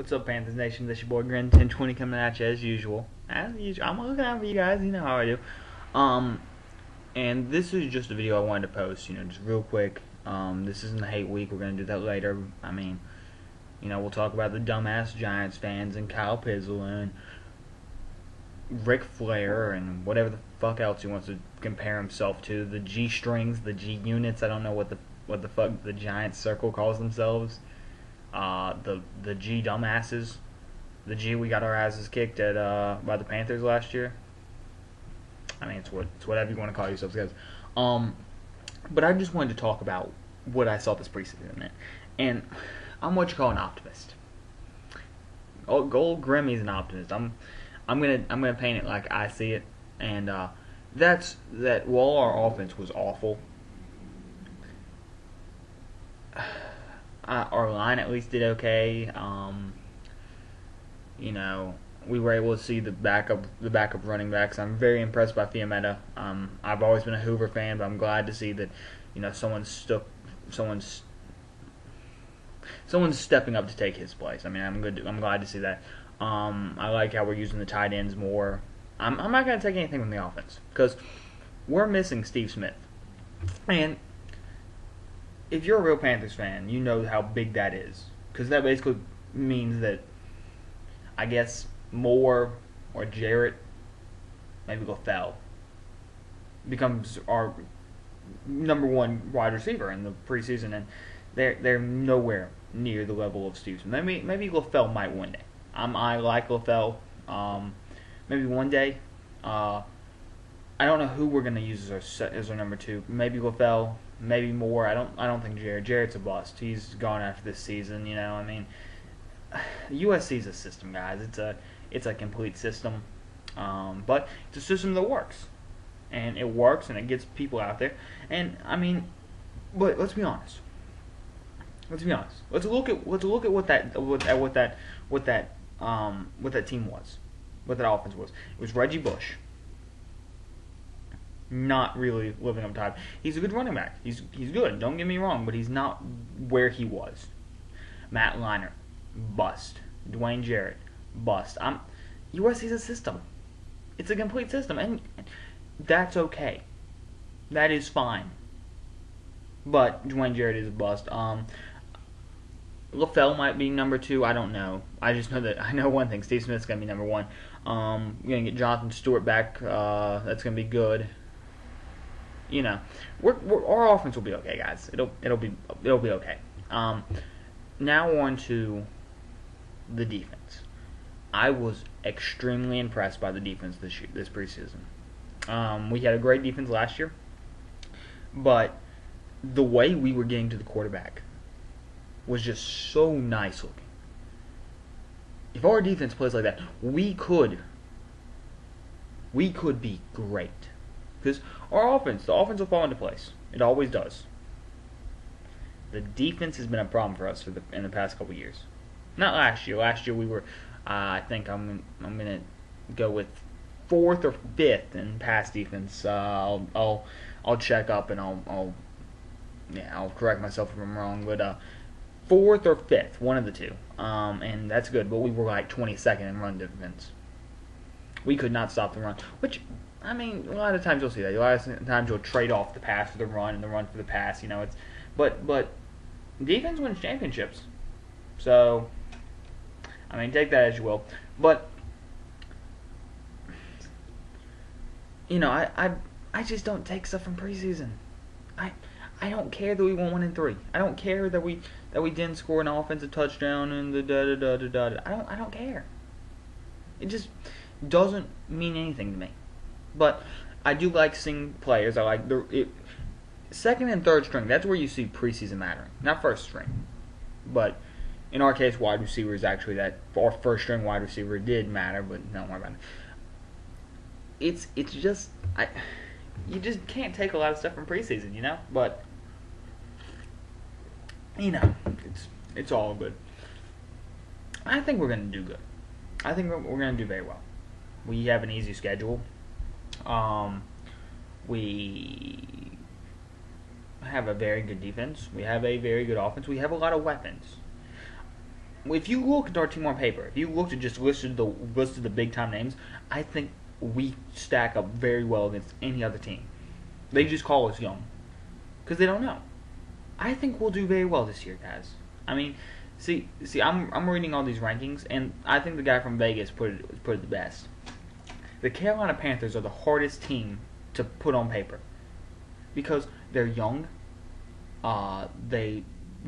What's up, Panthers Nation? This your boy Grin 1020 coming at you as usual. As usual, I'm looking out for you guys. You know how I do. And this is just a video I wanted to post. Just real quick. This isn't the hate week. We're gonna do that later. I mean, we'll talk about the dumbass Giants fans and Kyle Pizzle and Ric Flair and whatever the fuck else he wants to compare himself to. The G strings, the G units. I don't know what the fuck the Giants circle calls themselves. The G dumbasses, the G we got our asses kicked at by the Panthers last year. I mean, it's whatever you want to call yourselves, guys. But I just wanted to talk about what I saw this preseason, and I'm what you call an optimist. Gold Grimmy's an optimist. I'm gonna paint it like I see it, and that's that. While our offense was awful, our line at least did okay. We were able to see the backup running backs. I'm very impressed by Fiametta. I've always been a Hoover fan, but I'm glad to see that someone's stepping up to take his place. I mean, I'm glad to see that. I like how we're using the tight ends more. I'm not going to take anything from the offense because we're missing Steve Smith, and if you're a real Panthers fan, you know how big that is. Because that basically means that, I guess, Moore or Jarrett, maybe LaFell, becomes our number one wide receiver in the preseason. And they're nowhere near the level of Steve Smith. Maybe LaFell might one day. I like LaFell. Maybe one day. I don't know who we're going to use as our number two. Maybe LaFell. Maybe more. I don't think Jarrett. Jarrett's a bust. He's gone after this season. I mean, USC's a system, guys. It's a complete system, but it's a system that works, and it works, and it gets people out there. And I mean, but let's be honest. Let's look at what that team was, what that offense was. It was Reggie Bush. Not really living up to hype. He's a good running back. He's good. Don't get me wrong, but he's not where he was. Matt Leinart, bust. Dwayne Jarrett, bust. USC's a system. It's a complete system, and that's okay. That is fine. But Dwayne Jarrett is a bust. LaFell might be number two. I don't know. I just know that I know one thing. Steve Smith's gonna be number one. We're gonna get Jonathan Stewart back. That's gonna be good. Our offense will be okay, guys. It'll be okay. Now on to the defense. I was extremely impressed by the defense this preseason. We had a great defense last year, but the way we were getting to the quarterback was just so nice looking. If our defense plays like that, we could be great. Because the offense will fall into place. It always does. The defense has been a problem for us in the past couple years. Not last year. Last year we were, I think I'm gonna go with 4th or 5th in pass defense. I'll check up and I'll correct myself if I'm wrong. But 4th or 5th, one of the two. And that's good. But we were like 22nd in run defense. We could not stop the run, which. I mean, a lot of times you'll see that. A lot of times you'll trade off the pass for the run and the run for the pass. But defense wins championships. So, I mean, take that as you will. But I just don't take stuff from preseason. I don't care that we won 1-3. I don't care that we didn't score an offensive touchdown and the da da da da da. I don't care. It just doesn't mean anything to me. But I do like seeing players. I like second and third string. That's where you see preseason mattering, not first string. But in our case, wide receiver is actually that. Our first string wide receiver did matter, but don't worry about it. It's just you just can't take a lot of stuff from preseason, But it's all good. I think we're gonna do good. I think we're gonna do very well. We have an easy schedule. We have a very good defense. We have a very good offense. We have a lot of weapons. if you look at our team on paper, if you looked at just listed the big time names, I think we stack up very well against any other team. They just call us young because they don't know. I think we'll do very well this year, guys. I mean, see, I'm reading all these rankings, and I think the guy from Vegas put it the best. The Carolina Panthers are the hardest team to put on paper because they're young.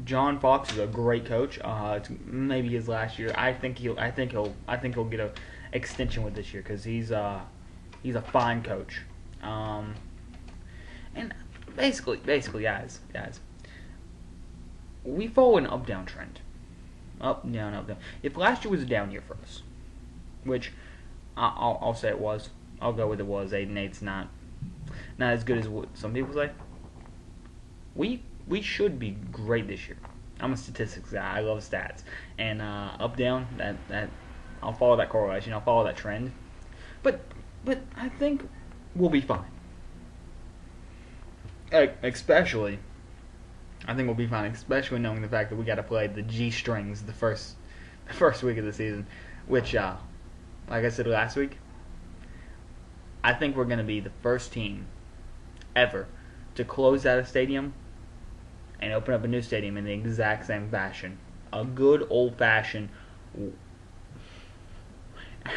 John Fox is a great coach. It's maybe his last year. I think he'll get a extension with this year because he's a fine coach. And basically, guys, we follow an up-down trend. Up, down, up, down. If last year was a down year for us, which I'll say it was, I'll go with it was. 8-8's not as good as what some people say. We should be great this year. I'm a statistics guy. I love stats. And up, down, that I'll follow that correlation. I'll follow that trend. But I think we'll be fine. Especially, I think we'll be fine. Especially knowing the fact that we got to play the G strings the first week of the season, which, like I said last week, I think we're going to be the first team ever to close out a stadium and open up a new stadium in the exact same fashion. A good old-fashioned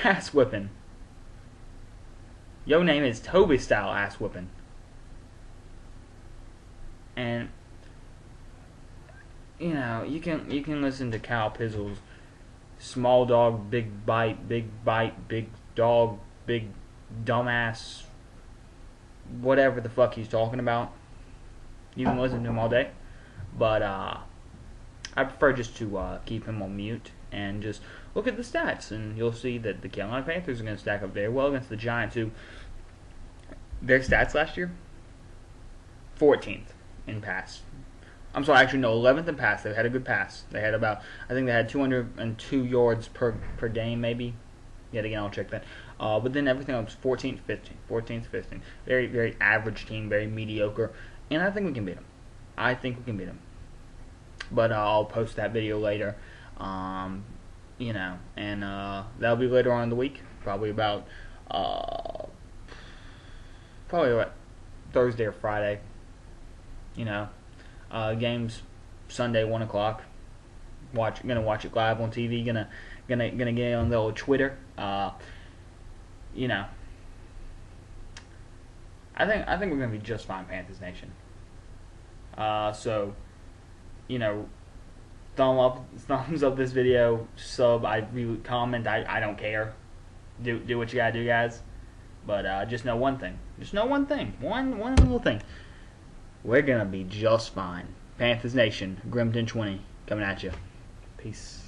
ass-whipping. Your name is Toby-style ass-whipping. And, you know, you can listen to Kyle Pizzle's small dog, big bite, big dog, big dumbass, whatever the fuck he's talking about. You can listen to him all day. But I prefer just to keep him on mute and just look at the stats. And you'll see that the Carolina Panthers are going to stack up very well against the Giants, who, their stats last year, 14th in pass. I'm sorry, actually, no, 11th in pass. They had a good pass. They had I think they had 202 yards per game, maybe. Yet again, I'll check that. But then everything else, 14th, 15th. Very, very average team, very mediocre. And I think we can beat them. But I'll post that video later. You know, and that'll be later on in the week. Probably about Thursday or Friday. You know, games Sunday 1 o'clock. Gonna watch it live on TV. Gonna get on the old Twitter. You know, I think we're gonna be just fine, Panthers Nation. So, you know, thumbs up this video, sub, comment. I don't care. Do what you gotta do, guys. But just know one thing. One little thing. We're gonna be just fine. Panthers Nation, Grimton 20, coming at you. Peace.